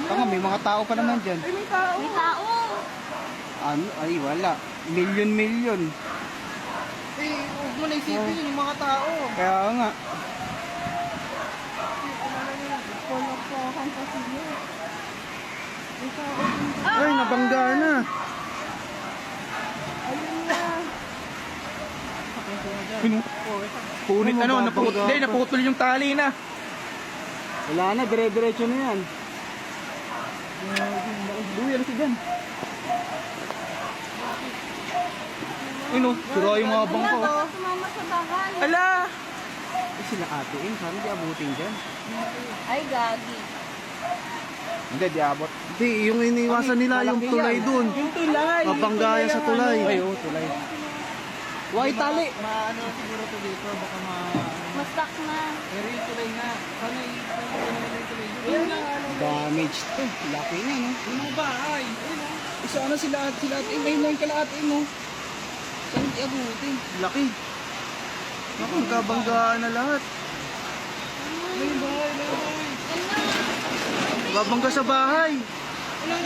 Tanga, may mga tao pa naman dyan. Ay, may tao. May tao. Ano? Ay, wala. Milyon. Huwag mo na isipin yung mga tao. Kaya nga. Polo po, Fantasio. May tao. Ay, nabangga na. Ayun na. Punit ano, naputol yung tali na. Wala na, dire-diretso na yan. Buwi, ano si dyan? Ay no, sira yung mga bangko. Wala, sumama sa bahay. Ala! Ay, sila atiin. Sana di abutin dyan. Ay, gagi. Hindi, di abot. Hindi, yung iniwasan nila yung tulay dun. Yung tulay. Mabangga sa tulay. Ay, oh, tulay. Why tali? Maano siguro to dito, baka Mastak na. pero yung tulay na. Sana yung tulay. Ayun lang, ano. Damaged to. Laki nga, no? Yung mga bahay. Ayun oh. Isa na sila ating. Ngayon lang kalaating, no? Saan di abutin? Laki. Naku, magkabanggaan na lahat. May bahay, may bahay. Babangga sa bahay. Wala.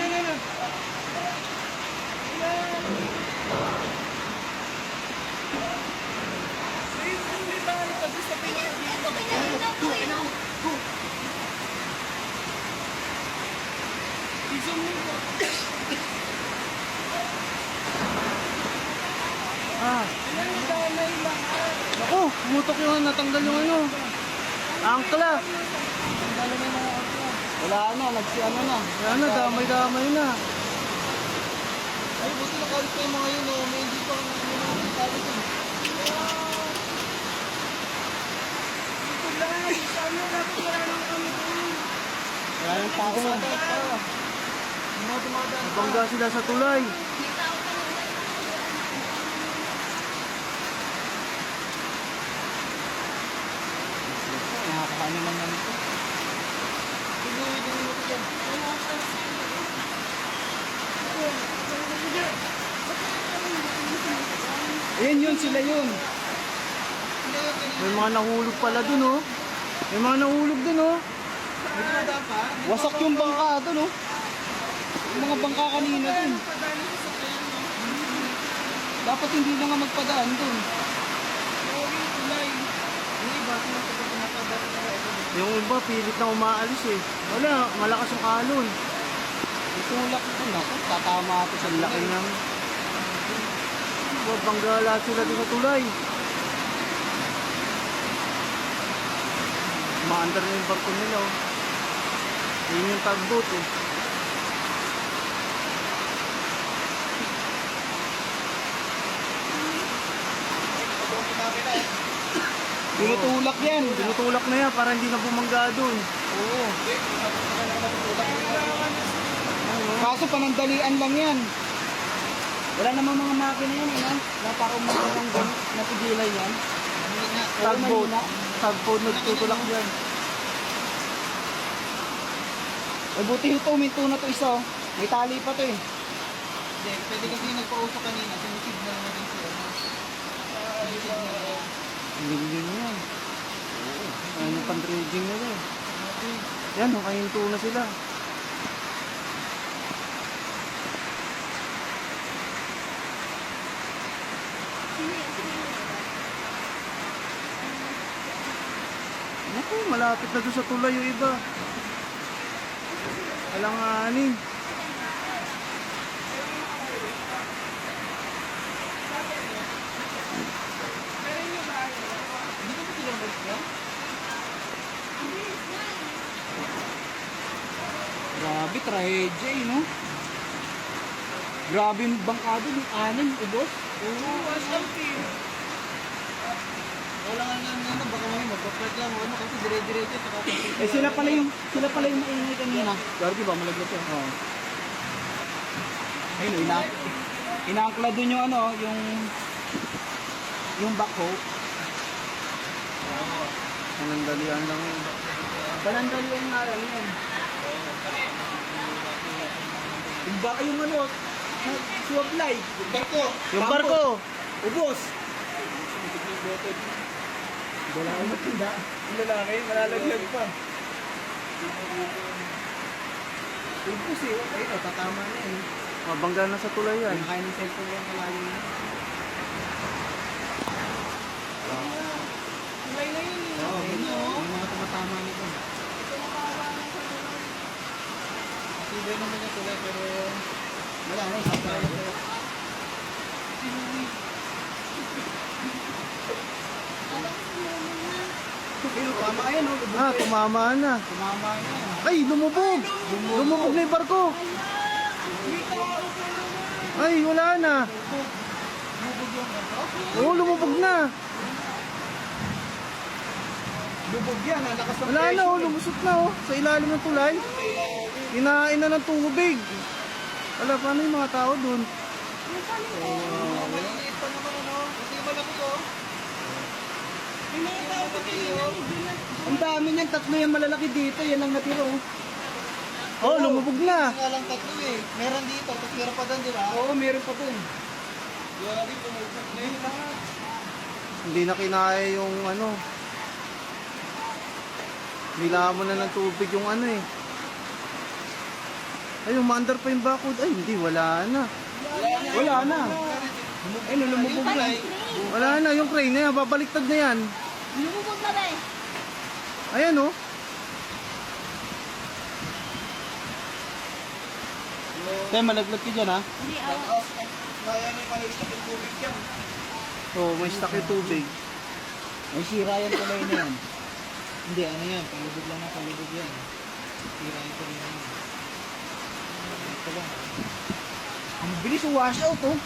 Ah. Naku, mutok yung natanggal yung ano. Angkla. Wala na, nagsiano na. Wala na, damay-damay na. Ay, buti nakalit pa yung mga yun, oh. May hindi pa mga kalit yun. Tulay! Saan mo natin wala nang kami doon? Wala yung tao. Mga dumadaan. Nabangga sila sa tulay. Nakakaano naman ito. Ayan yun, sila yun. May mga nahulog pala dun, oh. May mga nahulog dun, oh. May dumadaan pa? Wasak yung bangka dun, oh. Yung mga bangka kanina dun. Dapat hindi na nga magpadaan dun. Yung iba, pilit na umaalis, eh. Wala, malakas yung alon. Itulak ito, naku, tatama ito sa laki ng... Bangga lahat sila dun sa tulay. Maandar na yung barko nila, oh. Yun yung tugboat, eh. Tinutulak yan. Tinutulak na yan para hindi na bumangga doon. Oo. Kaso panandalian lang yan. Wala namang mga makina yan, eh, no? Na para umangga ng napigilan yan. Tugboat. Tugboat nagtutulak yan. Ay, buti ito, minto na to isa, oh. May tali pa to, eh. Hindi, pwede kasi yung nagpa-uso kanina, sinisignal na din siya. Million yan. Oo. Ano yung pan-dredging nila, eh. Yan, nakahinto na sila. Naku, malapit na doon sa tulay yung iba. Alanganin. Hindi ko sila mag-plan? Grabe, trahedya, eh, no? Grabe yung bangkado, yung anin, ubos. Oo, assaulting. Wala nga ano, baka may magpa-flirt lang, ano, kasi dire-diretso, saka Eh, sila pala yung maingay kanina. Gardi ba, malaglag yan? Oo. Ayun, inaangkla dun yung ano, yung backhoe. Panandalian lang yun. Panandalian nga lang yun. Yung baka yung ano, suwablay. yung barko. Yung barko. Ubos. Wala akong matinda. Yung lalaki, malalaglag pa. Ibus eh. Ayun, tatama na eh. Mabangga na sa tulay yan. Pinakain ng cellphone yung kalayo na. Tulay na yun eh. Oo, yung mga tumatama nito. Tibay naman yung tulay pero wala na yung Tama yan, oh. Tumama na. Tumama na. Ay, lumubog! Lumubog na yung barko. Ay, wala na. Oo, lumubog na. Lubog yan, ang lakas ng Wala na, lumusot na sa ilalim ng tulay. Inain na ng tubig. Wala, paano yung mga tao dun? Maliliit pa naman ano. Kasi malaki oh. Ang dami niyan, tatlo yung malalaki dito, yan ang natira oh. Lumubog na. Nga lang tatlo eh. Meron dito, tapos meron pa doon, di ba? Oo, meron pa dun. Grabe, pumugsak na yun lahat. Hindi na kinaya yung ano. Nilamon na ng tubig yung ano eh. Ay, umandar pa yung bakod. Ay, hindi, wala na. Wala na. Ay, lumubog na. Wala na, yung crane na yan, babaliktad na yan. Lumubog na ba eh? Ayan oh. Kaya malaglag ka dyan ha. Hindi, awas. Kaya may palitak yung tubig yan. Oo, may stock yung tubig. May sira yan tuloy na yan. Hindi, ano yan, palubog lang na palubog yan. Sira yan tuloy na yan. Ito lang. Ang bilis wash out oh.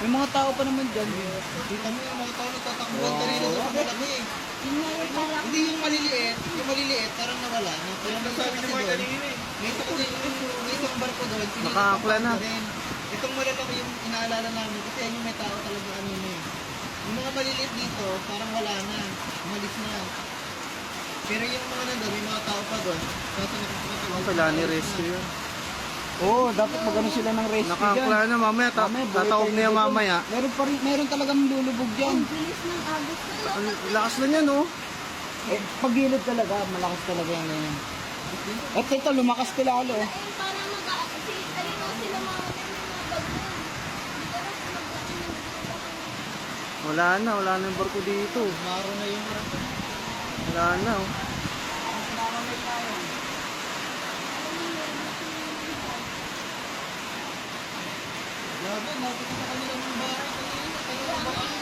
May mga tao pa naman dyan. Kita mo yung mga tao nagtatakbuhan kanina sa malaki eh. Yun nga yung pala. Hindi yung maliliit, parang nawala. Pero nasabi ni Mark kanina eh. May isang barko doon, Nakaakla na. rin. Itong malalaki yung inaalala namin kasi yan yung may tao talaga ano eh. Yung mga maliliit dito, parang wala na. Umalis na. Pero yung mga nandun, may mga tao pa doon. Kaso Ang kailangan ni rescue yun. Oo, dapat magano sila ng rescue Nakaakla na mamaya, tatawag na yan mamaya. Meron talagang lulubog dyan. Ang bilis ng agos ko. Ang lakas na yan oh. Pag-gilid talaga, malakas talaga yung ganyan. At ito, lumakas ko lalo. Ayun, para kasi ayun o sila mga bago. Hindi ka na mag-ano. Wala na yung barko dito. Maro na yung barko. Wala na oh. Grabe, napit sa kanila ng bahay. Kanina,